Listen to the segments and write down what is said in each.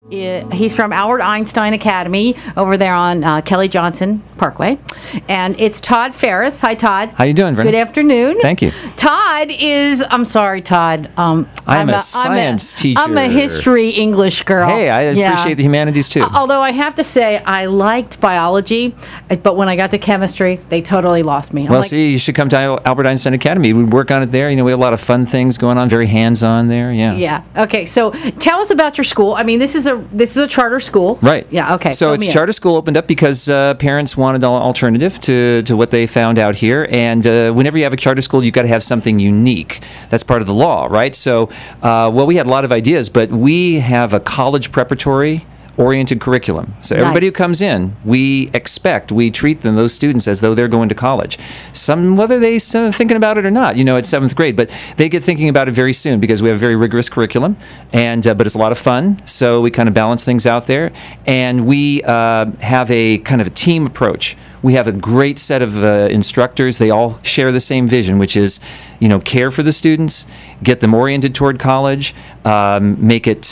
He's from Albert Einstein Academy over there on Kelly Johnson Parkway. And it's Todd Farris. Hi, Todd. How you doing, Brenda? Good afternoon. Thank you. Todd is, I'm sorry, Todd. I'm a science teacher. I'm a history English girl. Hey, I appreciate the humanities too. Although I have to say, I liked biology, but when I got to chemistry, they totally lost me. Well, see, you should come to Albert Einstein Academy. We work on it there. You know, we have a lot of fun things going on, very hands-on there. Yeah. Yeah. Okay, so tell us about your school. I mean, this is a charter school. Right. Yeah, okay. So it's charter school opened up because parents wanted an alternative to what they found out here. And whenever you have a charter school, you've got to have something unique. That's part of the law, right? So, well, we had a lot of ideas, but we have a college preparatory oriented curriculum. So everybody who comes in, we treat them, those students, as though they're going to college. Whether they thinking about it or not, you know, it's 7th grade, but they get thinking about it very soon because we have a very rigorous curriculum, and but it's a lot of fun. So we kind of balance things out there, and we have a kind of a team approach. We have a great set of instructors. They all share the same vision, which is, you know, care for the students, get them oriented toward college, make it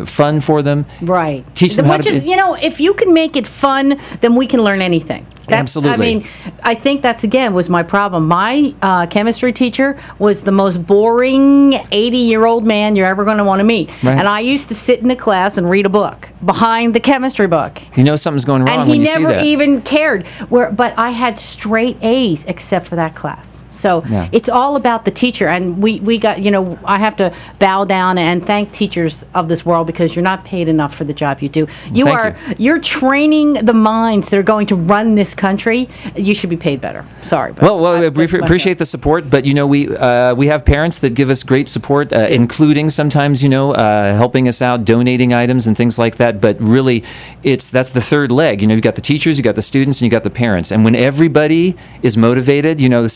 fun for them. Right. Teach them how to... you know, if you can make it fun, then we can learn anything. Absolutely. I mean, I think that's, again, was my problem. My chemistry teacher was the most boring 80-year-old man you're ever going to want to meet. Right. And I used to sit in the class and read a book behind the chemistry book. You know something's going wrong when you see that. And he never even cared. But I had straight A's except for that class. So it's all about the teacher. And we got, you know, I have to bow down and thank teachers of this world because you're not paid enough for the job you do. You're training the minds that are going to run this country. You should be paid better. Sorry. But well, we appreciate the support, but, you know, we have parents that give us great support, including sometimes, you know, helping us out, donating items and things like that. But really, that's the third leg. You know, you've got the teachers, you've got the students, and you've got the parents. And when everybody is motivated, you know,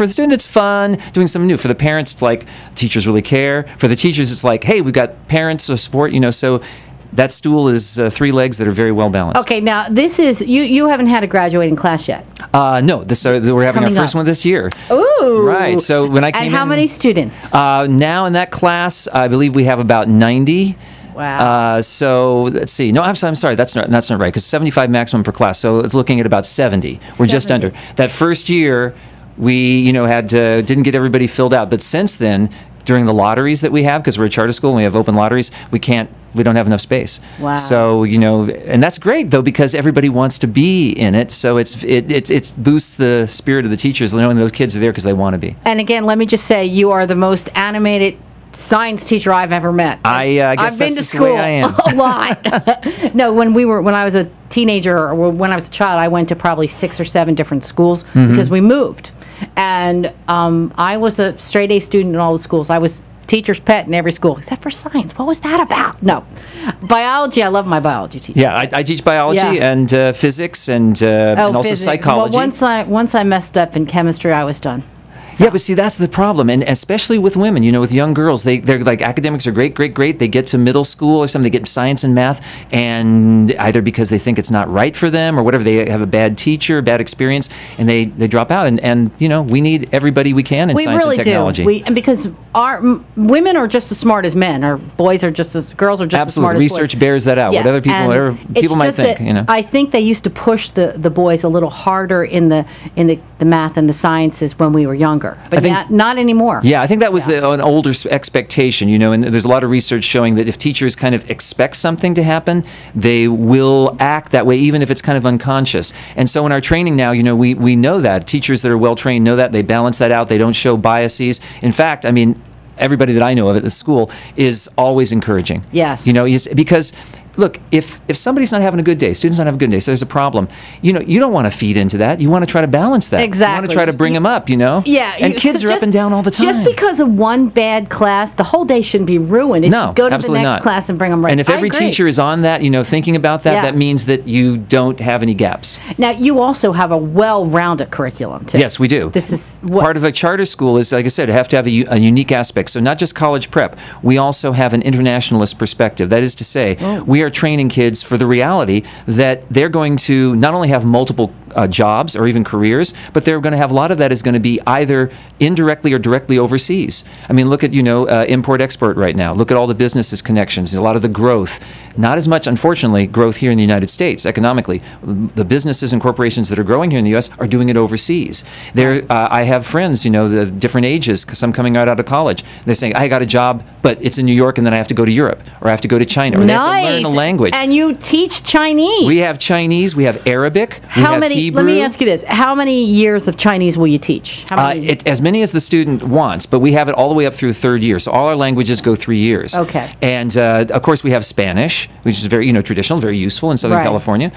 for the student, it's fun doing something new. For the parents, it's like teachers really care. For the teachers, it's like, hey, we've got parents to support, you know, so that stool is 3 legs that are very well balanced. Okay, now this is, you haven't had a graduating class yet. No, we're having our first one this year. Ooh. Right, so when I came in... And how many students? Now in that class, I believe we have about 90. Wow. So let's see. No, I'm sorry. That's not right because 75 maximum per class. So it's looking at about 70. We're just under. That first year, we, you know, didn't get everybody filled out. But since then, during the lotteries that we have, because we're a charter school and we have open lotteries, we don't have enough space. Wow. So, you know, and that's great though because everybody wants to be in it. So it boosts the spirit of the teachers knowing those kids are there because they want to be. And again, let me just say, you are the most animated science teacher I've ever met. I guess I've been to school the way I am. a lot. No, when I was a teenager or when I was a child, I went to probably 6 or 7 different schools because we moved. And I was a straight A student in all the schools. I was teacher's pet in every school except for science. What was that about? No. Biology, I love my biology teacher. Yeah, I teach biology and physics and also physics. psychology. Well, once I messed up in chemistry, I was done. Yeah, but see, that's the problem, and especially with women, you know, with young girls, they're like, academics are great. They get to middle school or something, they get science and math, and either because they think it's not right for them or whatever, they have a bad teacher, bad experience, and they drop out, and you know, we need everybody we can in science and technology. We really do. And because women are just as smart as men, or girls are just as smart as boys. Absolutely, research bears that out. Yeah. Whatever people might think, you know. I think they used to push the boys a little harder in the math and the sciences when we were younger. But not anymore. Yeah, I think that was an older expectation, you know, and there's a lot of research showing that if teachers kind of expect something to happen, they will act that way, even if it's kind of unconscious. And so in our training now, you know, we know that. Teachers that are well-trained know that. They balance that out. They don't show biases. In fact, I mean, everybody that I know of at the school is always encouraging. Yes. You know, because... Look, if somebody's not having a good day, students not having a good day, so there's a problem, you know, you don't want to feed into that. You want to try to balance that. Exactly. You want to try to bring them up, you know? Yeah. And kids are up and down all the time. Just because of one bad class, the whole day shouldn't be ruined. It should go to the next class and bring them right. And if every teacher is on that, you know, thinking about that, that means that you don't have any gaps. Now, you also have a well-rounded curriculum, too. Yes, we do. This is part of a charter school is, like I said, have to have a unique aspect. So not just college prep. We also have an internationalist perspective. That is to say, we are training kids for the reality that they're going to not only have multiple jobs or even careers, but they're going to have a lot of that is going to be either indirectly or directly overseas. I mean, look at, import-export right now. Look at all the businesses connections, a lot of the growth. Not as much, unfortunately, growth here in the United States economically. The businesses and corporations that are growing here in the U.S. are doing it overseas. I have friends, the different ages, some coming out of college. They're saying, I got a job, but it's in New York, and then I have to go to Europe, or I have to go to China, or they have to learn a language. And you teach Chinese. We have Chinese, we have Arabic, we have Hebrew. Let me ask you this. How many years of Chinese will you teach? As many as the student wants, but we have it all the way up through third year. So all our languages go 3 years. Okay. And of course we have Spanish, which is very traditional, very useful in Southern California.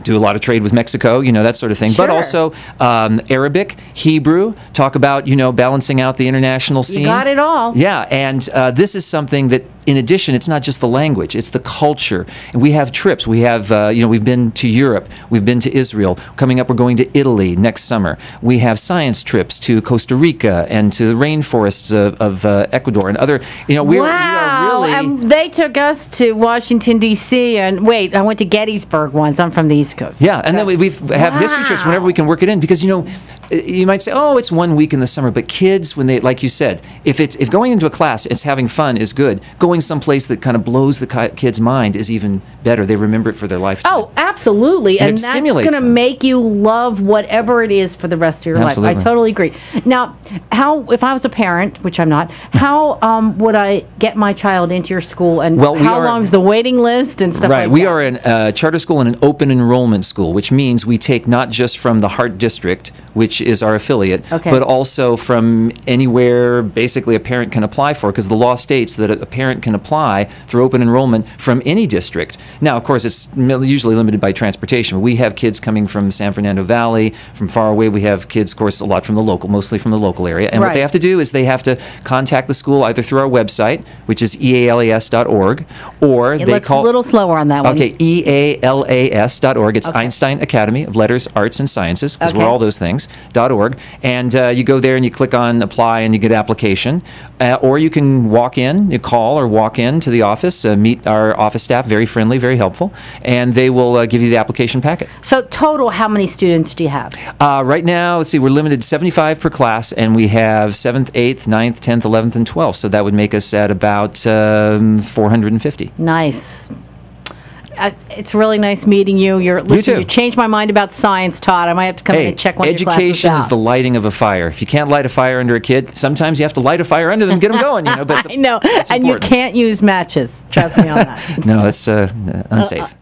Do a lot of trade with Mexico, that sort of thing. Sure. But also Arabic, Hebrew, talk about, balancing out the international scene. You got it all. Yeah, and this is something that, in addition, it's not just the language, it's the culture. And we have trips. We have, we've been to Europe, we've been to Israel. Coming up, we're going to Italy next summer. We have science trips to Costa Rica and to the rainforests of Ecuador and other, we are really... And they took us to Washington, D.C. And wait, I went to Gettysburg once. I'm from the East Coast. Yeah, and then we have history trips whenever we can work it in, because, you might say, oh, it's 1 week in the summer, but kids, when they, like you said, if going into a class, it's having fun is good. Going someplace that kind of blows the kid's mind is even better. They remember it for their lifetime. Oh, absolutely. And that's going to make you love whatever it is for the rest of your life. I totally agree. Now, if I was a parent, which I'm not, how would I get my child into your school, and how long's the waiting list and stuff like that? Right. We are a charter school and an open enrollment school, which means we take not just from the Hart District, which is our affiliate, but also from anywhere basically a parent can apply for, because the law states that a parent can apply through open enrollment from any district. Now, of course, it's usually limited by transportation. We have kids coming from San Fernando Valley, from far away. We have kids, of course, a lot from the local, mostly from the local area. And what they have to do is they have to contact the school either through our website, which is ealas.org, or they call... a little slower on that one. Okay, ealas.org. It's Einstein Academy of Letters, Arts, and Sciences, because we're all those things, .org. And you go there and you click on apply and you get application. Or you can walk in, you call or walk in to the office, meet our office staff, very friendly, very helpful, and they will give you the application packet. So total, how many students do you have? Right now, let's see, we're limited to 75 per class, and we have 7th, 8th, 9th, 10th, 11th, and 12th. So that would make us at about 450. Nice. It's really nice meeting you. You changed my mind about science, Todd. I might have to come in and check one of your classes out. Education is the lighting of a fire. If you can't light a fire under a kid, sometimes you have to light a fire under them, get them going. But I know, and you can't use matches. Trust me on that. No, that's unsafe.